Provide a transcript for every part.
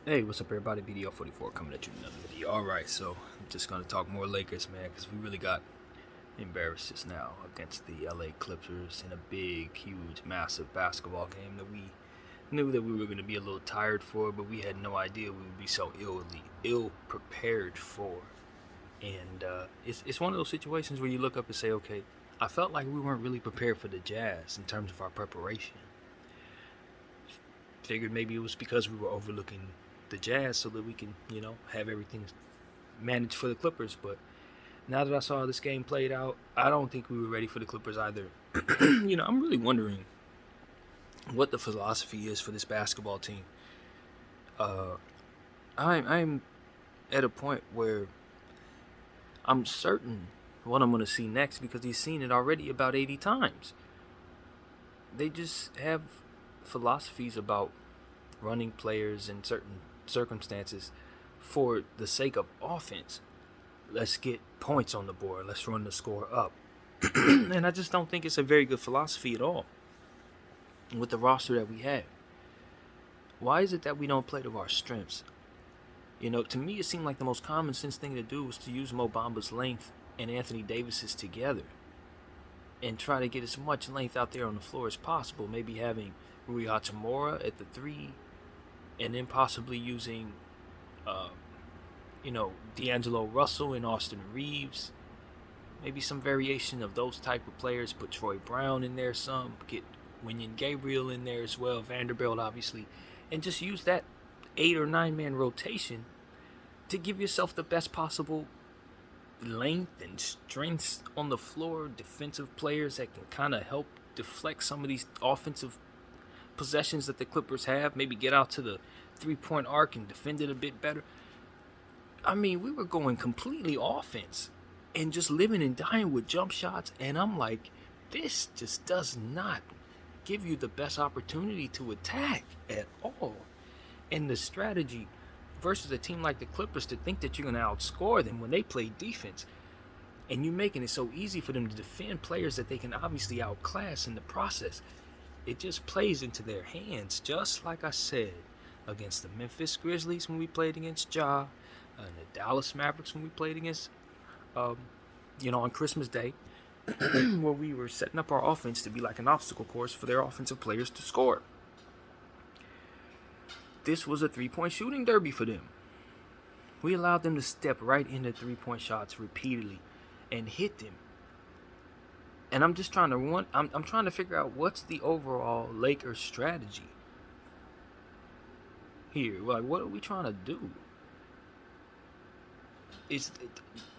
Hey, what's up, everybody? BDO44 coming at you with another video. Alright, so I'm just going to talk more Lakers, man, because we really got embarrassed just now against the LA Clippers in a big, huge, massive basketball game that we knew that we were going to be a little tired for, but we had no idea we would be so ill prepared for. And it's one of those situations where you look up and say, okay, I felt like we weren't really prepared for the Jazz in terms of our preparation. Figured maybe it was because we were overlooking the Jazz so that we can, have everything managed for the Clippers. But now that I saw how this game played out, I don't think we were ready for the Clippers either. I'm really wondering what the philosophy is for this basketball team. Uh, I'm at a point where I'm certain what I'm going to see next because he's seen it already about 80 times. They just have philosophies about running players in certain circumstances for the sake of offense. Let's get points on the board. Let's run the score up. And I just don't think it's a very good philosophy at all with the roster that we have. Why is it that we don't play to our strengths? To me, it seemed like the most common sense thing to do was to use Mo Bamba's length and Anthony Davis's together and try to get as much length out there on the floor as possible. Maybe having Rui Hachimura at the 3 and then possibly using, D'Angelo Russell and Austin Reeves. Maybe some variation of those type of players. Put Troy Brown in there some. Get Wenyen Gabriel in there as well. Vanderbilt, obviously. And just use that 8 or 9 man rotation to give yourself the best possible length and strengths on the floor. Defensive players that can kind of help deflect some of these offensive possessions that the Clippers have. Maybe get out to the 3-point arc and defend it a bit better. I mean, we were going completely offense and just living and dying with jump shots. And I'm like, this just does not give you the best opportunity to attack at all. And the strategy versus a team like the Clippers to think that you're going to outscore them when they play defense. And you're making it so easy for them to defend players that they can obviously outclass in the process. It just plays into their hands, just like I said, against the Memphis Grizzlies when we played against Ja, and the Dallas Mavericks when we played against, on Christmas Day, where we were setting up our offense to be like an obstacle course for their offensive players to score. This was a 3-point shooting derby for them. We allowed them to step right into 3-point shots repeatedly and hit them. And I'm just trying to I'm trying to figure out what's the overall Lakers strategy here. Like, what are we trying to do?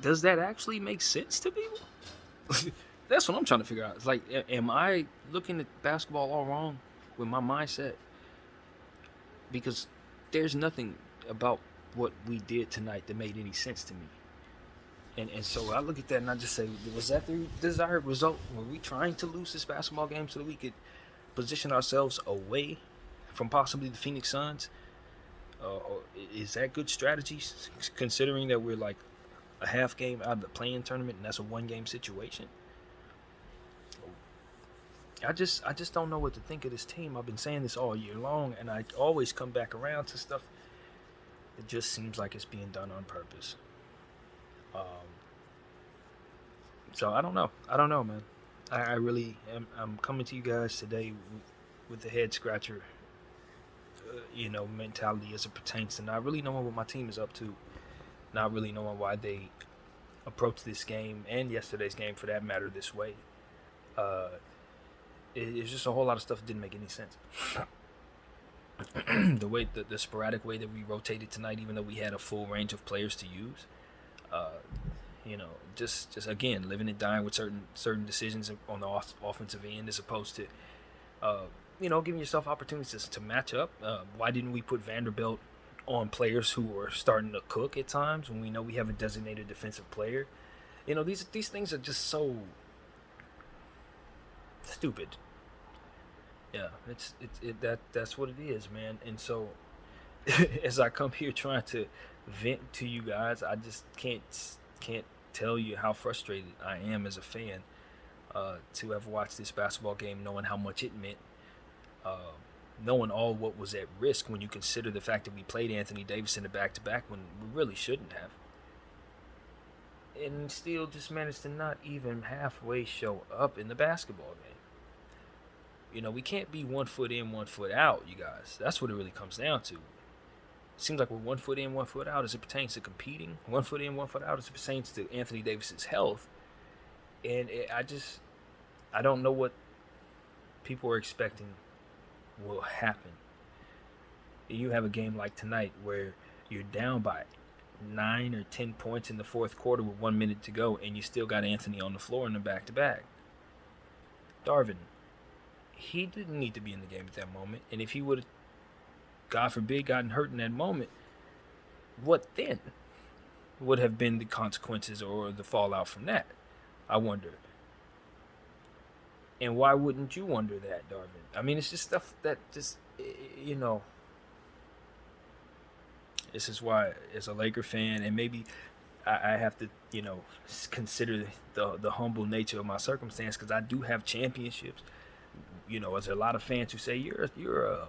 Does that actually make sense to people? That's what I'm trying to figure out. It's like, am I looking at basketball all wrong with my mindset? Because there's nothing about what we did tonight that made any sense to me. And so I look at that and I just say, was that the desired result? Were we trying to lose this basketball game so that we could position ourselves away from possibly the Phoenix Suns? Or is that good strategy, considering that we're like a half game out of the play-in tournament and that's a 1-game situation? I just don't know what to think of this team. I've been saying this all year long, and I always come back around to stuff that just seems like it's being done on purpose. So I don't know, man. I really am. I'm coming to you guys today with the head scratcher, mentality as it pertains to not really knowing what my team is up to, not really knowing why they approach this game and yesterday's game, for that matter, this way. It's just a whole lot of stuff that didn't make any sense. the sporadic way that we rotated tonight, even though we had a full range of players to use. Just again, living and dying with certain decisions on the offensive end, as opposed to, giving yourself opportunities to match up. Why didn't we put Vanderbilt on players who were starting to cook at times when we know we have a designated defensive player? These things are just so stupid. Yeah, that's what it is, man. And so, as I come here trying to vent to you guys, I just can't tell you how frustrated I am as a fan to have watched this basketball game, knowing how much it meant. knowing all what was at risk when you consider the fact that we played Anthony Davis in the back-to-back when we really shouldn't have. And still just managed to not even halfway show up in the basketball game. You know, we can't be 1 foot in, 1 foot out, you guys. That's what it really comes down to. It seems like we're 1 foot in, 1 foot out as it pertains to competing. 1 foot in, 1 foot out as it pertains to Anthony Davis's health. And I don't know what people are expecting will happen. You have a game like tonight where you're down by 9 or 10 points in the fourth quarter with 1 minute to go, and you still got Anthony on the floor in the back-to-back. Darvin, he didn't need to be in the game at that moment, and if he would have, God forbid, gotten hurt in that moment, what then would have been the consequences or the fallout from that? I wonder. And why wouldn't you wonder that, Darvin? I mean, it's just stuff that just, you know, this is why, as a Laker fan, and maybe I have to, you know, consider the humble nature of my circumstance, because I do have championships. You know, there's a lot of fans who say you're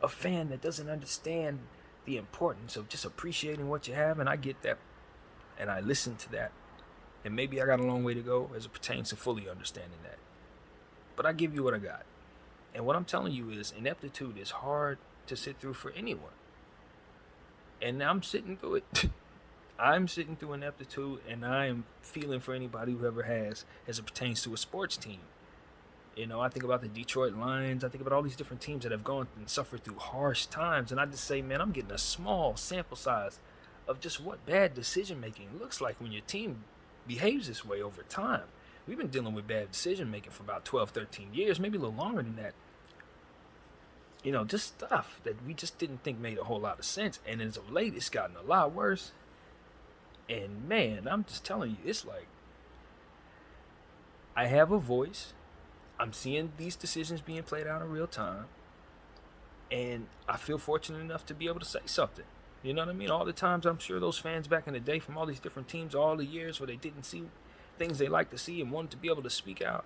a fan that doesn't understand the importance of just appreciating what you have, and I get that, and I listen to that, and maybe I got a long way to go as it pertains to fully understanding that. But I give you what I got, and what I'm telling you is ineptitude is hard to sit through for anyone, and I'm sitting through it. I'm sitting through ineptitude, and I am feeling for anybody who ever has as it pertains to a sports team. You know, I think about the Detroit Lions. I think about all these different teams that have gone and suffered through harsh times. And I just say, man, I'm getting a small sample size of just what bad decision-making looks like when your team behaves this way over time. We've been dealing with bad decision-making for about 12, 13 years, maybe a little longer than that. You know, just stuff that we just didn't think made a whole lot of sense. And as of late, it's gotten a lot worse. And, man, I'm just telling you, it's like I have a voice. I'm seeing these decisions being played out in real time, and I feel fortunate enough to be able to say something. You know what I mean? All the times I'm sure those fans back in the day from all these different teams, all the years where they didn't see things they like to see and wanted to be able to speak out.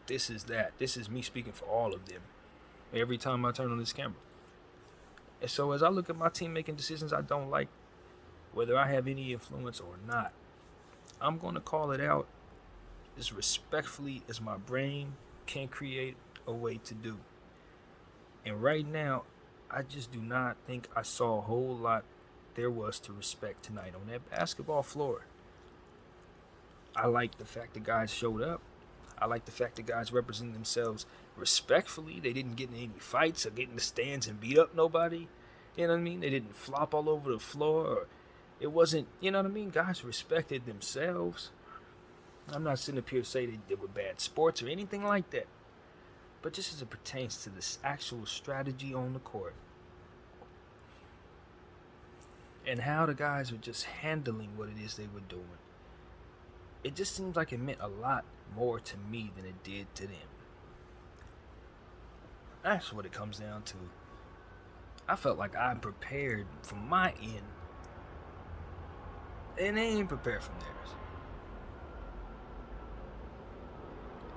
This is that. This is me speaking for all of them every time I turn on this camera. And so as I look at my team making decisions I don't like, whether I have any influence or not, I'm going to call it out as respectfully as my brain can create a way to do. And right now, I just do not think I saw a whole lot there was to respect tonight on that basketball floor. I like the fact that guys showed up. I like the fact that guys represented themselves respectfully. They didn't get in any fights or get in the stands and beat up nobody. You know what I mean? They didn't flop all over the floor. Or it wasn't, you know what I mean? Guys respected themselves. I'm not sitting up here to say they were bad sports or anything like that. But just as it pertains to this actual strategy on the court. And how the guys were just handling what it is they were doing. It just seems like it meant a lot more to me than it did to them. That's what it comes down to. I felt like I'm prepared from my end. And they ain't prepared from theirs.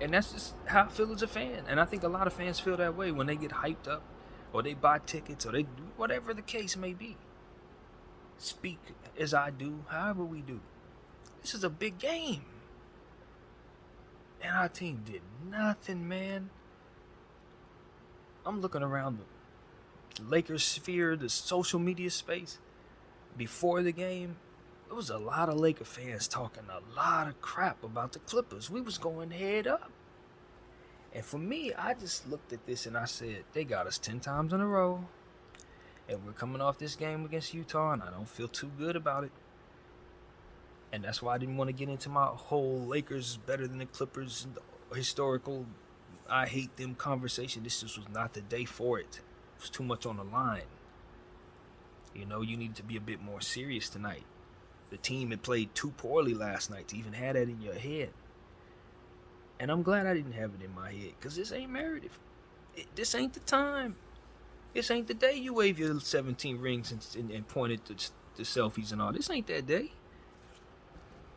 And that's just how I feel as a fan. And I think a lot of fans feel that way when they get hyped up, or they buy tickets, or they do whatever the case may be. Speak as I do, however we do. This is a big game. And our team did nothing, man. I'm looking around the Lakers sphere, the social media space. Before the game, there was a lot of Laker fans talking a lot of crap about the Clippers. We was going head up. And for me, I just looked at this and I said, they got us 10 times in a row. And we're coming off this game against Utah, and I don't feel too good about it. And that's why I didn't want to get into my whole Lakers better than the Clippers historical I hate them conversation. This just was not the day for it. It was too much on the line. You know, you need to be a bit more serious tonight. The team had played too poorly last night to even have that in your head. And I'm glad I didn't have it in my head, because this ain't Meredith. This ain't the time. This ain't the day you wave your 17 rings and point at the selfies and all. This ain't that day.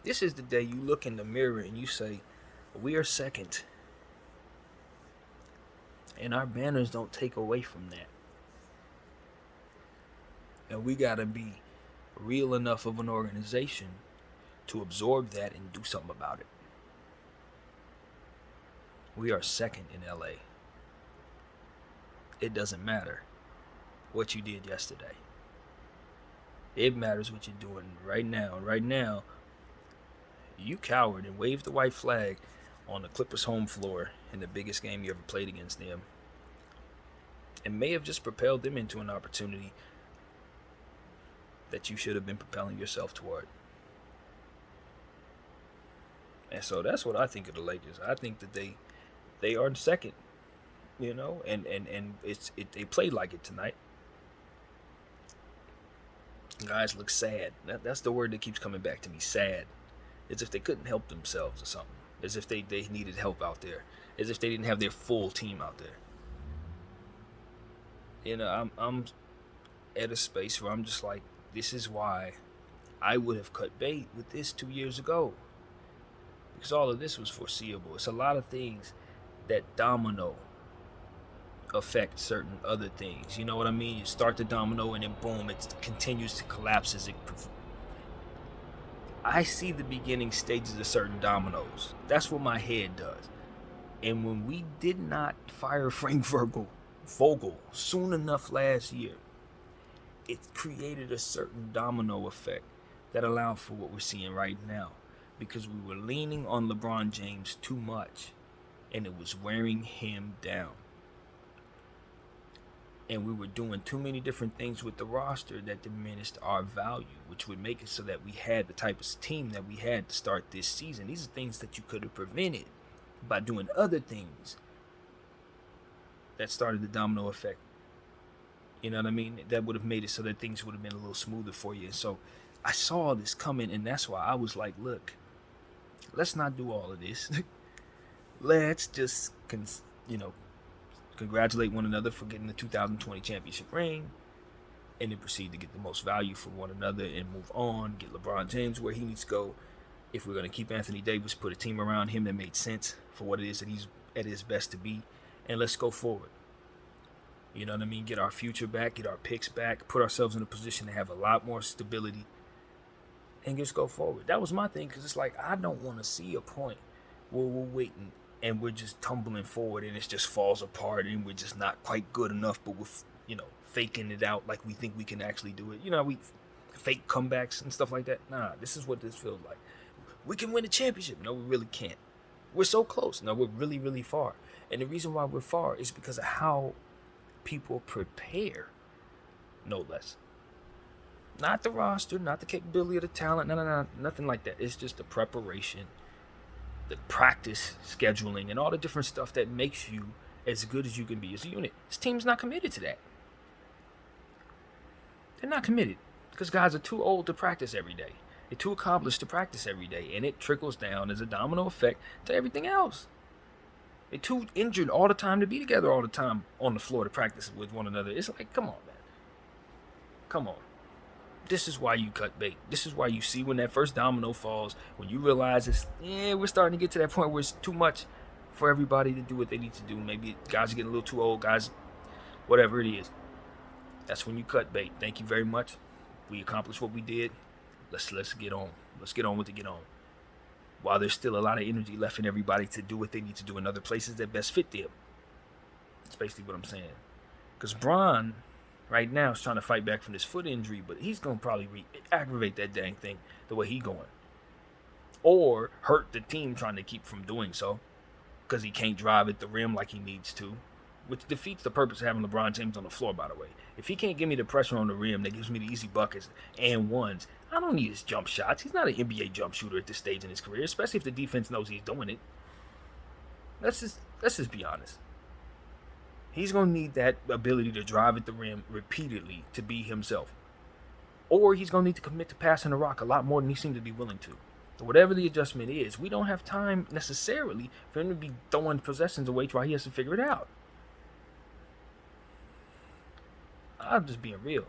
This is the day you look in the mirror and you say, we are second. And our banners don't take away from that. And we got to be real enough of an organization to absorb that and do something about it. We are second in LA. It doesn't matter what you did yesterday. It matters what you're doing right now. And right now, you cowered and waved the white flag on the Clippers' home floor in the biggest game you ever played against them. And may have just propelled them into an opportunity that you should have been propelling yourself toward. And so that's what I think of the Lakers. I think that they are second, you know, and they played like it tonight. Guys look sad. That's the word that keeps coming back to me, sad. As if they couldn't help themselves or something. As if they needed help out there. As if they didn't have their full team out there. You know, I'm at a space where I'm just like, this is why I would have cut bait with this 2 years ago. Because all of this was foreseeable. It's a lot of things that domino affect certain other things. You know what I mean? You start the domino and then boom, it continues to collapse as it. I see the beginning stages of certain dominoes. That's what my head does. And when we did not fire Frank Vogel soon enough last year, it created a certain domino effect that allowed for what we're seeing right now. Because we were leaning on LeBron James too much, and it was wearing him down. And we were doing too many different things with the roster that diminished our value, which would make it so that we had the type of team that we had to start this season. These are things that you could have prevented by doing other things that started the domino effect. You know what I mean? That would have made it so that things would have been a little smoother for you. And so I saw this coming, and that's why I was like, look, let's not do all of this. Let's just, congratulate one another for getting the 2020 championship ring, and then proceed to get the most value for one another and move on, get LeBron James where he needs to go. If we're going to keep Anthony Davis, put a team around him that made sense for what it is that he's at his best to be, and let's go forward. You know what I mean? Get our future back, get our picks back, put ourselves in a position to have a lot more stability, and just go forward. That was my thing, because it's like, I don't want to see a point where we're waiting and we're just tumbling forward and it just falls apart and we're just not quite good enough, but we're, faking it out like we think we can actually do it. We fake comebacks and stuff like that. Nah, this is what this feels like. We can win a championship. No, we really can't. We're so close. No, we're really, really far. And the reason why we're far is because of how people prepare, no less. Not the roster, not the capability of the talent, no, nothing like that. It's just the preparation, the practice scheduling, and all the different stuff that makes you as good as you can be as a unit. This team's not committed to that. They're not committed because guys are too old to practice every day. They're too accomplished to practice every day, and it trickles down as a domino effect to everything else. They're too injured all the time to be together all the time on the floor to practice with one another. It's like, come on, man. Come on. This is why you cut bait. This is why you see when that first domino falls, when you realize we're starting to get to that point where it's too much for everybody to do what they need to do. Maybe guys are getting a little too old, guys, whatever it is. That's when you cut bait. Thank you very much. We accomplished what we did. Let's get on. Let's get on with it. While there's still a lot of energy left in everybody to do what they need to do in other places that best fit them. That's basically what I'm saying. Because Bron right now is trying to fight back from this foot injury, but he's going to probably aggravate that dang thing the way he's going. Or hurt the team trying to keep from doing so because he can't drive at the rim like he needs to, which defeats the purpose of having LeBron James on the floor, by the way. If he can't give me the pressure on the rim that gives me the easy buckets and ones, I don't need his jump shots. He's not an NBA jump shooter at this stage in his career, especially if the defense knows he's doing it. Let's just be honest. He's going to need that ability to drive at the rim repeatedly to be himself. Or he's going to need to commit to passing the rock a lot more than he seems to be willing to. Whatever the adjustment is, we don't have time necessarily for him to be throwing possessions away while he has to figure it out. I'm just being real.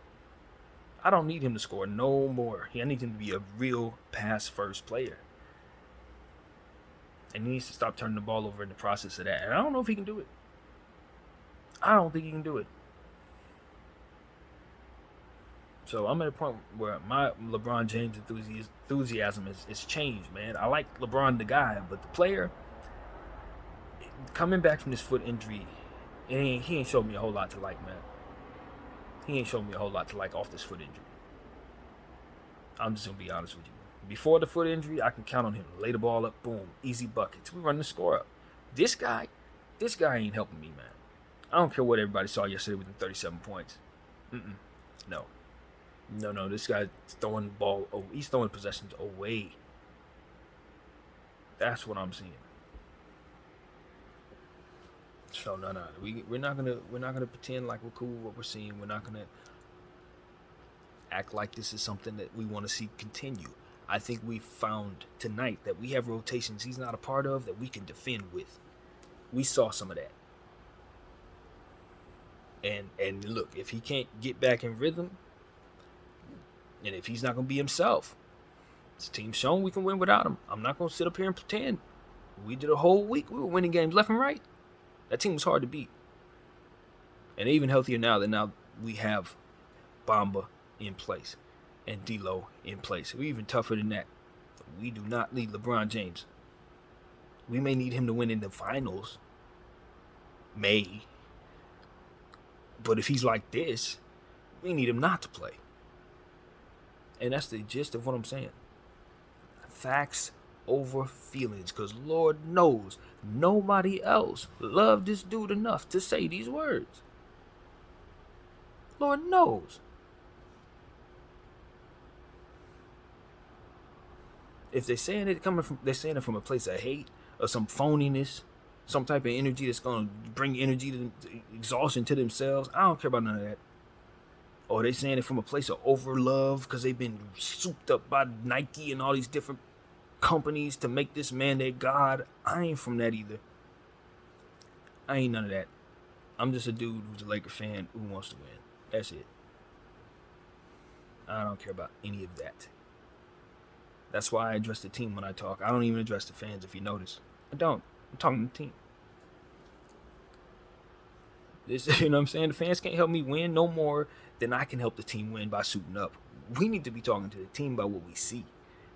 I don't need him to score no more. I need him to be a real pass-first player. And he needs to stop turning the ball over in the process of that. And I don't know if he can do it. I don't think he can do it. So I'm at a point where my LeBron James enthusiasm is changed, man. I like LeBron the guy, but the player coming back from this foot injury, he ain't showed me a whole lot to like, man. He ain't showed me a whole lot to like off this foot injury. I'm just gonna be honest with you. Before the foot injury, I can count on him. Lay the ball up, boom, easy buckets. We run the score up. This guy ain't helping me, man. I don't care what everybody saw yesterday with the 37 points. No. No. This guy's throwing the ball. He's throwing possessions away. That's what I'm seeing. So no. We're not gonna pretend like we're cool with what we're seeing. We're not gonna act like this is something that we want to see continue. I think we found tonight that we have rotations he's not a part of that we can defend with. We saw some of that. And look, if he can't get back in rhythm, and if he's not going to be himself, this team's shown we can win without him. I'm not going to sit up here and pretend. We did a whole week. We were winning games left and right. That team was hard to beat. And even healthier now that now we have Bamba in place and D'Lo in place. We're even tougher than that. We do not need LeBron James. We may need him to win in the finals. But if he's like this, we need him not to play. And that's the gist of what I'm saying. Facts over feelings. Because Lord knows nobody else loved this dude enough to say these words. Lord knows. If they're saying it they're saying it from a place of hate or some phoniness, some type of energy that's going to bring energy to exhaustion to themselves. I don't care about none of that. Or they saying it from a place of overlove because they've been souped up by Nike and all these different companies to make this man their god. I ain't from that either. I ain't none of that. I'm just a dude who's a Laker fan who wants to win. That's it. I don't care about any of that. That's why I address the team when I talk. I don't even address the fans, if you notice. I don't. I'm talking to the team. You know what I'm saying? The fans can't help me win no more than I can help the team win by suiting up. We need to be talking to the team about what we see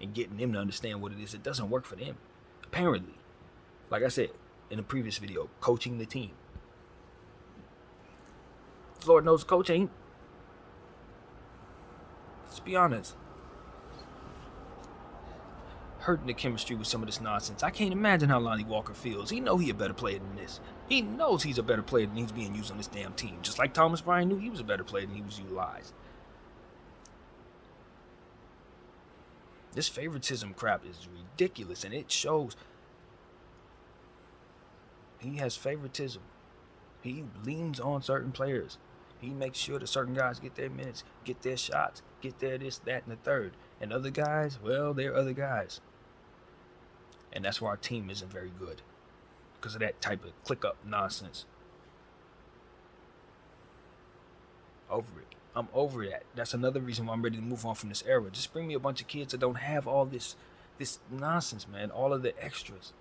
and getting them to understand what it is that doesn't work for them. Apparently, like I said in the previous video, coaching the team. Lord knows the coach ain't. Let's be honest. Hurting the chemistry with some of this nonsense. I can't imagine how Lonnie Walker feels. He knows he's a better player than this. He knows he's a better player than he's being used on this damn team. Just like Thomas Bryant knew he was a better player than he was utilized. This favoritism crap is ridiculous, and it shows. He has favoritism. He leans on certain players. He makes sure that certain guys get their minutes, get their shots, get their this, that, and the third. And other guys, well, they're other guys. And that's why our team isn't very good. Because of that type of click-up nonsense. Over it. I'm over that. That's another reason why I'm ready to move on from this era. Just bring me a bunch of kids that don't have all this nonsense, man. All of the extras.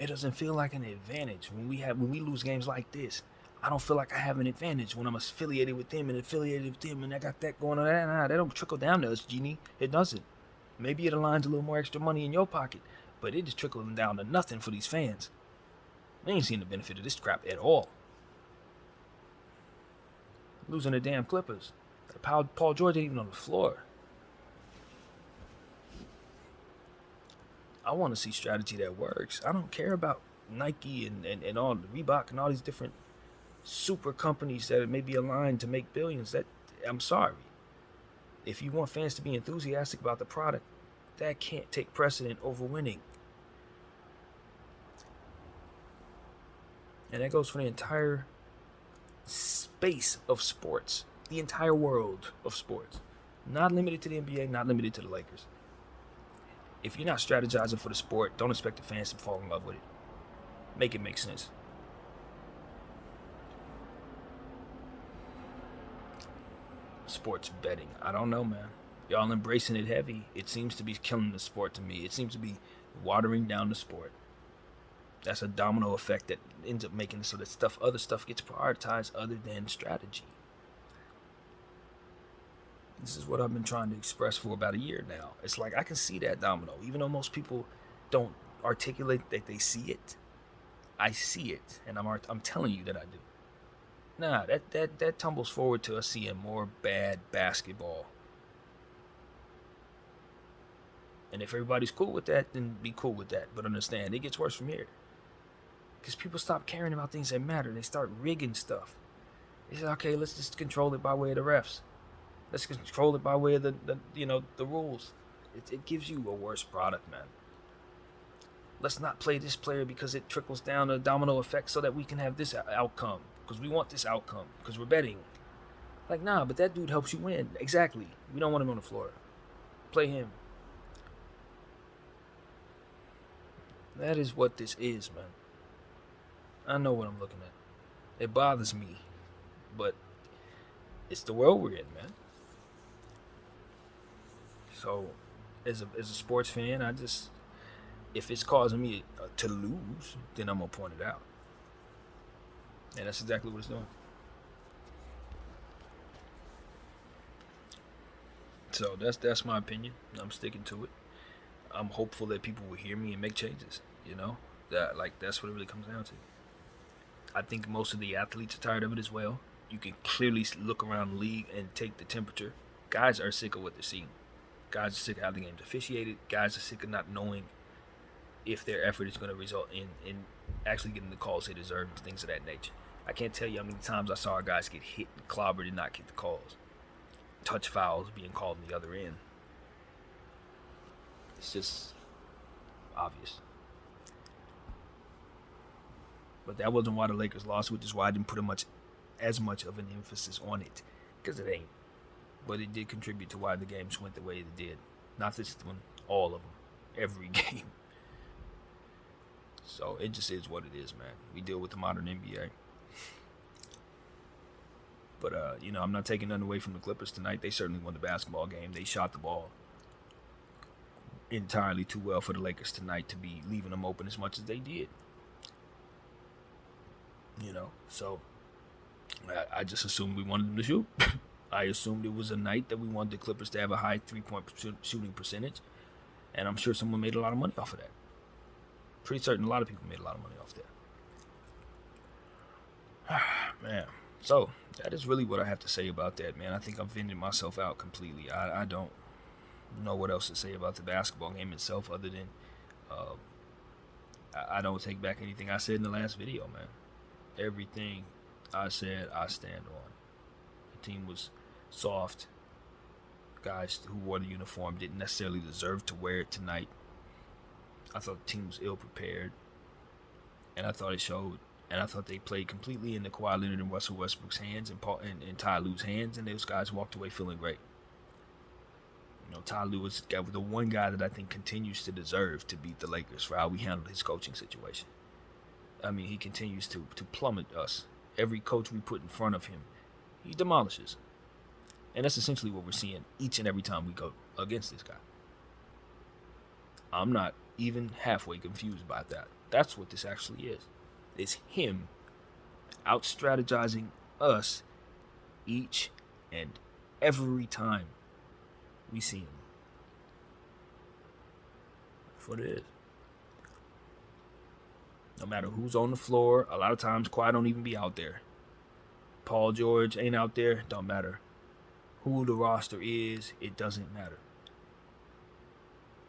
It doesn't feel like an advantage when we lose games like this. I don't feel like I have an advantage when I'm affiliated with them and I got that going on. That don't trickle down to us, Genie. It doesn't. Maybe it aligns a little more extra money in your pocket, but it is trickling down to nothing for these fans. They ain't seen the benefit of this crap at all. Losing the damn Clippers. Paul George ain't even on the floor. I want to see strategy that works. I don't care about Nike and all the Reebok and all these different super companies that may be aligned to make billions. I'm sorry. If you want fans to be enthusiastic about the product, that can't take precedent over winning. And that goes for the entire space of sports. The entire world of sports. Not limited to the NBA, not limited to the Lakers. If you're not strategizing for the sport, don't expect the fans to fall in love with it. Make it make sense. Sports betting. I don't know, man. Y'all embracing it heavy. It seems to be killing the sport to me. It seems to be watering down the sport. That's a domino effect that ends up making it so that other stuff gets prioritized other than strategy. This is what I've been trying to express for about a year now. It's like I can see that domino, even though most people don't articulate that they see it. I see it, and I'm telling you that I do. Nah, that tumbles forward to us seeing more bad basketball. And if everybody's cool with that, then be cool with that. But understand, it gets worse from here. Because people stop caring about things that matter. They start rigging stuff. They say, okay, let's just control it by way of the refs. Let's control it by way of the rules. It gives you a worse product, man. Let's not play this player because it trickles down a domino effect so that we can have this outcome. Because we want this outcome. Because we're betting. Like, nah, but that dude helps you win. Exactly. We don't want him on the floor. Play him. That is what this is, man. I know what I'm looking at. It bothers me. But it's the world we're in, man. So, as a sports fan, if it's causing me to lose, then I'm going to point it out. And that's exactly what it's doing. So, that's my opinion. I'm sticking to it. I'm hopeful that people will hear me and make changes, That's what it really comes down to. I think most of the athletes are tired of it as well. You can clearly look around the league and take the temperature. Guys are sick of what they're seeing. Guys are sick of how the game's officiated. Guys are sick of not knowing if their effort is going to result in actually getting the calls they deserve and things of that nature. I can't tell you how many times I saw our guys get hit and clobbered and not get the calls. Touch fouls being called on the other end. It's just obvious. But that wasn't why the Lakers lost, which is why I didn't put as much of an emphasis on it. Because it ain't. But it did contribute to why the games went the way it did. Not this one, all of them. Every game. So it just is what it is, man. We deal with the modern NBA. But, I'm not taking nothing away from the Clippers tonight. They certainly won the basketball game. They shot the ball entirely too well for the Lakers tonight to be leaving them open as much as they did. So I just assumed we wanted them to shoot. I assumed it was a night that we wanted the Clippers to have a high 3-point shooting percentage. And I'm sure someone made a lot of money off of that. Pretty certain a lot of people made a lot of money off that. Man. So, that is really what I have to say about that, man. I think I've vented myself out completely. I don't know what else to say about the basketball game itself other than I don't take back anything I said in the last video, man. Everything I said, I stand on. The team was soft. Guys who wore the uniform didn't necessarily deserve to wear it tonight. I thought the team was ill-prepared. And I thought it showed. And I thought they played completely into Kawhi Leonard and Russell Westbrook's hands and Ty Lue's hands. And those guys walked away feeling great. Ty Lue was the one guy that I think continues to deserve to beat the Lakers for how we handled his coaching situation. I mean, he continues to plummet us. Every coach we put in front of him, he demolishes. And that's essentially what we're seeing each and every time we go against this guy. I'm not even halfway confused by that. That's what this actually is. It's him out-strategizing us each and every time we see him. That's what it is. No matter who's on the floor, a lot of times Kawhi don't even be out there. Paul George ain't out there, don't matter. Who the roster is, it doesn't matter.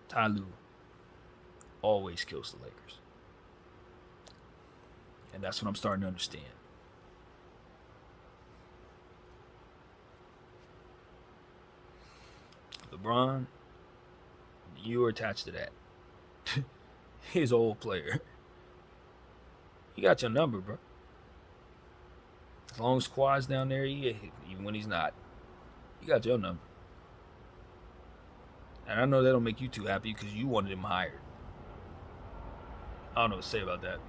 Ty Lue always kills the Lakers. And that's what I'm starting to understand. LeBron, you were attached to that. His old player. He got your number, bro. As long as Kawhi's down there, even when he's not, he got your number. And I know that don't make you too happy because you wanted him hired. I don't know what to say about that.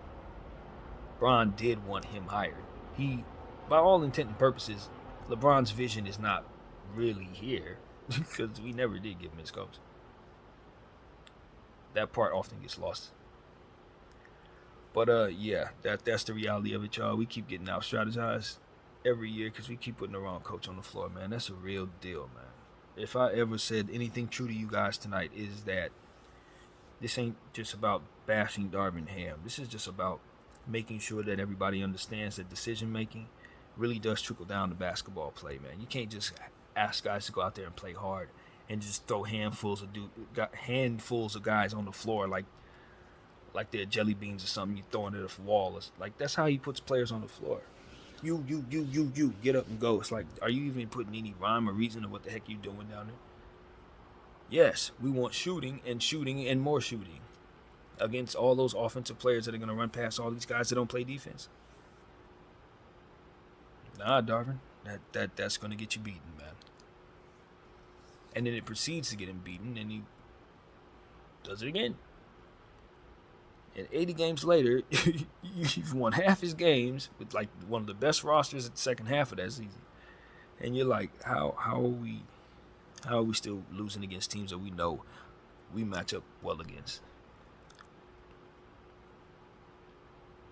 LeBron did want him hired. He, by all intent and purposes, LeBron's vision is not really here because we never did give him his coach. That part often gets lost. But yeah, that's the reality of it, y'all. We keep getting out strategized every year because we keep putting the wrong coach on the floor, man. That's a real deal, man. If I ever said anything true to you guys tonight, is that this ain't just about bashing Darvin Ham. This is just about making sure that everybody understands that decision making really does trickle down to basketball play, man. You can't just ask guys to go out there and play hard and just throw handfuls of guys on the floor like they're jelly beans or something. You throwing it off the wall. It's like that's how he puts players on the floor. You get up and go. It's like, are you even putting any rhyme or reason to what the heck you doing down there? Yes, we want shooting and more shooting against all those offensive players that are going to run past all these guys that don't play defense. Nah, Darvin, that's going to get you beaten, man. And then it proceeds to get him beaten, and he does it again. And 80 games later, you've won half his games with like one of the best rosters at the second half of that season. And you're like, how are we still losing against teams that we know we match up well against?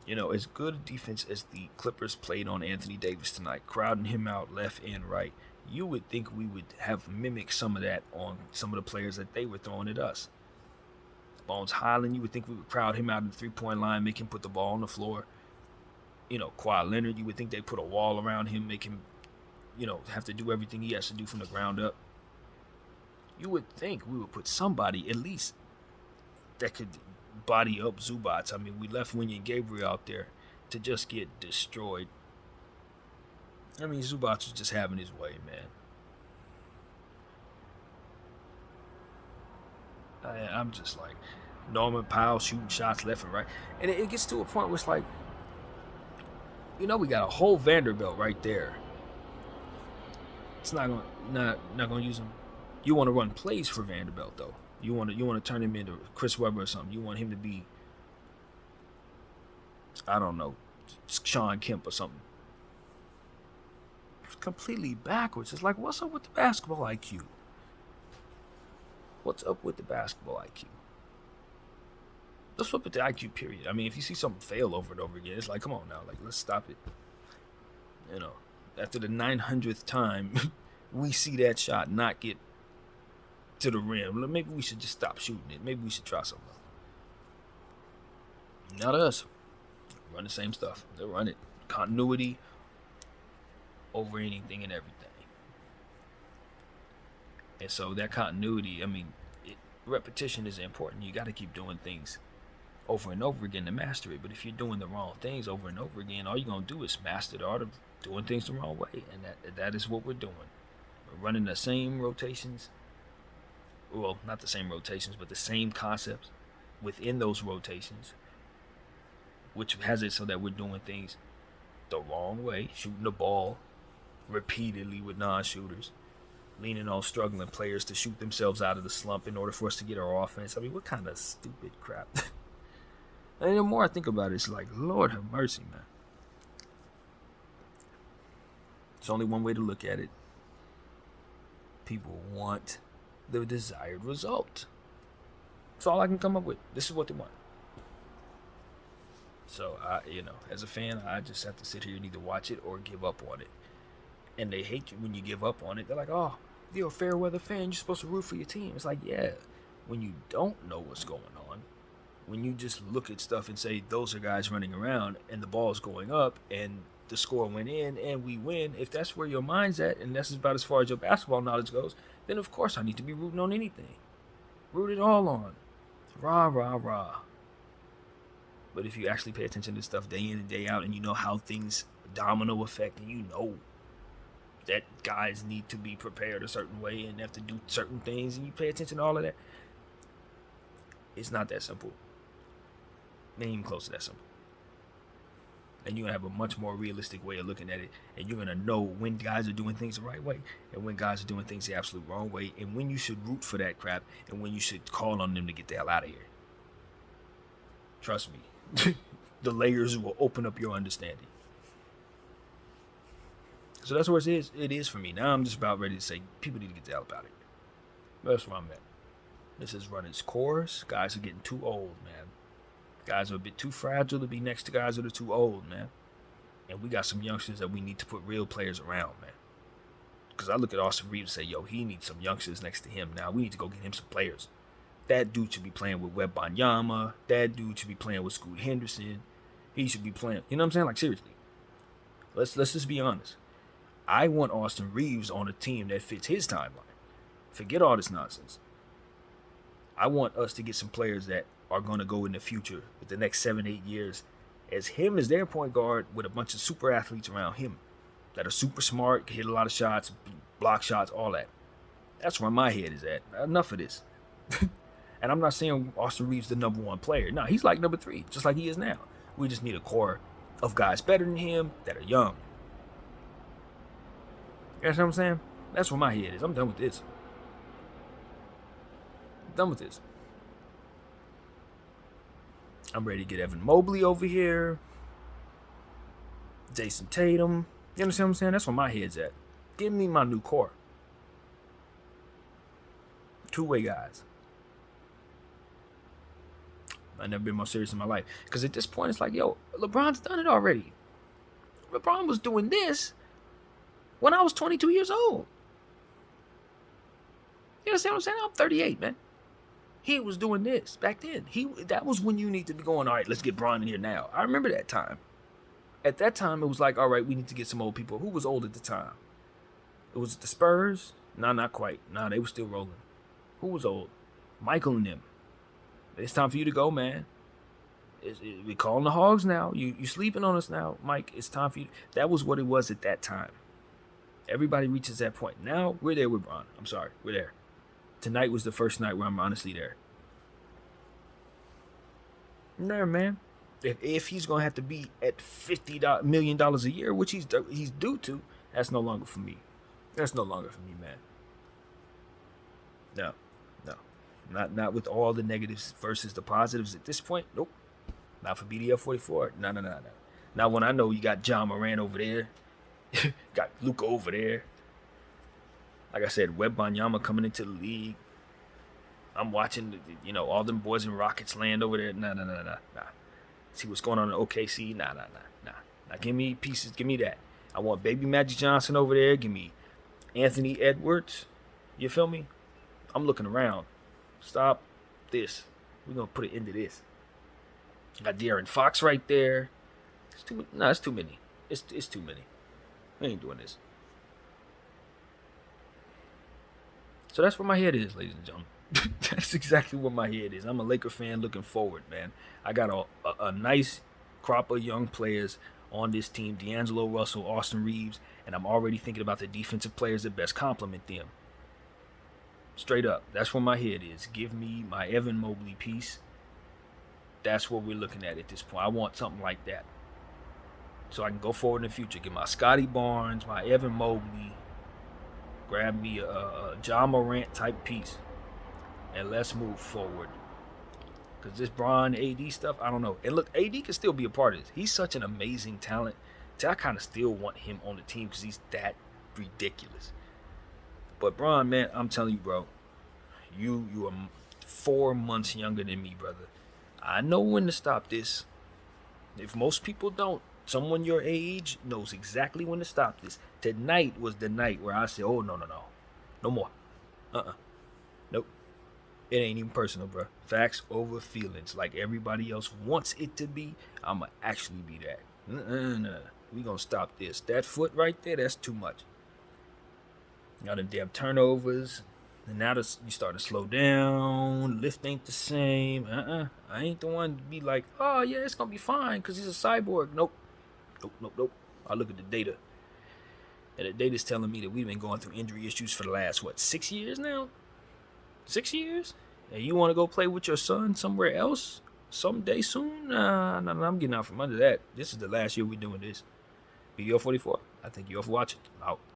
You know, as good a defense as the Clippers played on Anthony Davis tonight, crowding him out left and right, you would think we would have mimicked some of that on some of the players that they were throwing at us. Bones Highland, you would think we would crowd him out in the three-point line, make him put the ball on the floor. You know, Kawhi Leonard, you would think they'd put a wall around him, make him, have to do everything he has to do from the ground up. You would think we would put somebody, at least, that could body up Zubac. I mean, we left Wenyen Gabriel out there to just get destroyed. I mean, Zubac was just having his way, man. I'm just like, Norman Powell shooting shots left and right. And it gets to a point where it's like, we got a whole Vanderbilt right there. It's not gonna use him. You want to run plays for Vanderbilt though. You want to turn him into Chris Webber or something. You want him to be, I don't know, Sean Kemp or something. It's completely backwards. It's like, what's up with the basketball IQ? What's up with the basketball IQ? What's up with the IQ period? I mean, if you see something fail over and over again, it's like, come on now, like, let's stop it. After the 900th time, we see that shot not get to the rim. Maybe we should just stop shooting it. Maybe we should try something else. Not us. Run the same stuff. They run it. Continuity over anything and everything. And so that continuity, I mean, repetition is important. You got to keep doing things over and over again to master it. But if you're doing the wrong things over and over again, all you're going to do is master the art of doing things the wrong way. And that is what we're doing. We're running the same rotations. Well, not the same rotations, but the same concepts within those rotations, which has it so that we're doing things the wrong way, shooting the ball repeatedly with non-shooters, leaning on struggling players to shoot themselves out of the slump in order for us to get our offense. I mean, what kind of stupid crap? And the more I think about it, it's like, Lord have mercy, man. There's only one way to look at it. People want the desired result. That's all I can come up with. This is what they want. So, as a fan, I just have to sit here and either watch it or give up on it. And they hate you when you give up on it. They're like, oh, you're a fair weather fan. You're supposed to root for your team. It's like, yeah, when you don't know what's going on, when you just look at stuff and say, those are guys running around and the ball's going up and the score went in and we win, if that's where your mind's at and that's about as far as your basketball knowledge goes, then of course I need to be rooting on anything. Root it all on. Rah, rah, rah. But if you actually pay attention to stuff day in and day out and you know how things domino effect and you know that guys need to be prepared a certain way and have to do certain things and you pay attention to all of that, it's not that simple. It ain't even close to that simple. And you're going to have a much more realistic way of looking at it. And you're going to know when guys are doing things the right way and when guys are doing things the absolute wrong way and when you should root for that crap and when you should call on them to get the hell out of here. Trust me. The layers will open up your understanding. So that's where it is for me. Now I'm just about ready to say people need to get the hell about it. That's where I'm at. This is running its course. Guys are getting too old, man. Guys are a bit too fragile to be next to guys that are too old, man. And we got some youngsters that we need to put real players around, man. Because I look at Austin Reeves and say, yo, he needs some youngsters next to him now. We need to go get him some players. That dude should be playing with Wembanyama. That dude should be playing with Scoot Henderson. He should be playing, you know what I'm saying? Like, seriously. Let's just be honest. I want Austin Reeves on a team that fits his timeline. Forget all this nonsense. I want us to get some players that are going to go in the future with the next 7-8 years as him as their point guard with a bunch of super athletes around him that are super smart, can hit a lot of shots, block shots, all that. That's where my head is at. Enough of this. And I'm not saying Austin Reeves the number one player. No, he's like number 3, just like he is now. We just need a core of guys better than him that are young. You know what I'm saying? That's where my head is. I'm done with this. I'm ready to get Evan Mobley over here. Jason Tatum. You understand what I'm saying? That's where my head's at. Give me my new core. Two-way guys. I've never been more serious in my life. Because at this point, it's like, yo, LeBron's done it already. LeBron was doing this when I was 22 years old. You understand what I'm saying? I'm 38, man. He was doing this back then. That was when you need to be going, all right, let's get Bron in here now. I remember that time. At that time, it was like, all right, we need to get some old people. Who was old at the time? It was the Spurs? No, not quite. No, they were still rolling. Who was old? Michael and them. It's time for you to go, man. We calling the Hogs now. You sleeping on us now, Mike. It's time for you. That was what it was at that time. Everybody reaches that point. Now, we're there with Bron. I'm sorry. We're there. Tonight was the first night where I'm honestly there. I'm there, man. If he's going to have to be at $50 million a year, which he's due to, that's no longer for me. That's no longer for me, man. No. Not with all the negatives versus the positives at this point. Nope. Not for BDF 44. No. Now when I know you got John Moran over there, got Luka over there. Like I said, Wembanyama coming into the league. I'm watching, all them boys in Rockets land over there. Nah. See what's going on in OKC? Nah. Now give me pieces. Give me that. I want baby Magic Johnson over there. Give me Anthony Edwards. You feel me? I'm looking around. Stop this. We're going to put an end to this. Got De'Aaron Fox right there. It's too many. It's too many. We ain't doing this. So that's where my head is, ladies and gentlemen. That's exactly where my head is. I'm a Laker fan looking forward, man. I got a nice crop of young players on this team. D'Angelo Russell, Austin Reeves, and I'm already thinking about the defensive players that best complement them. Straight up, that's where my head is. Give me my Evan Mobley piece. That's what we're looking at this point. I want something like that. So I can go forward in the future. Get my Scotty Barnes, my Evan Mobley. Grab me a John Morant type piece. And let's move forward. Because this Bron AD stuff, I don't know. And look, AD can still be a part of this. He's such an amazing talent. I kind of still want him on the team because he's that ridiculous. But Bron, man, I'm telling you, bro, you are 4 months younger than me, brother. I know when to stop this. If most people don't, someone your age knows exactly when to stop this. Tonight was the night where I said, oh, no more. Nope. It ain't even personal, bro. Facts over feelings. Like everybody else wants it to be, I'ma actually be that. No. We gonna stop this. That foot right there, that's too much. Got them damn turnovers. And now you starting to slow down. Lift ain't the same. I ain't the one to be like, oh, yeah, it's going to be fine because he's a cyborg. Nope. I look at the data. And the data's telling me that we've been going through injury issues for the last, 6 years now? 6 years? And you want to go play with your son somewhere else someday soon? Nah, I'm getting out from under that. This is the last year we're doing this. BDO 44. I thank you all for watching. Out.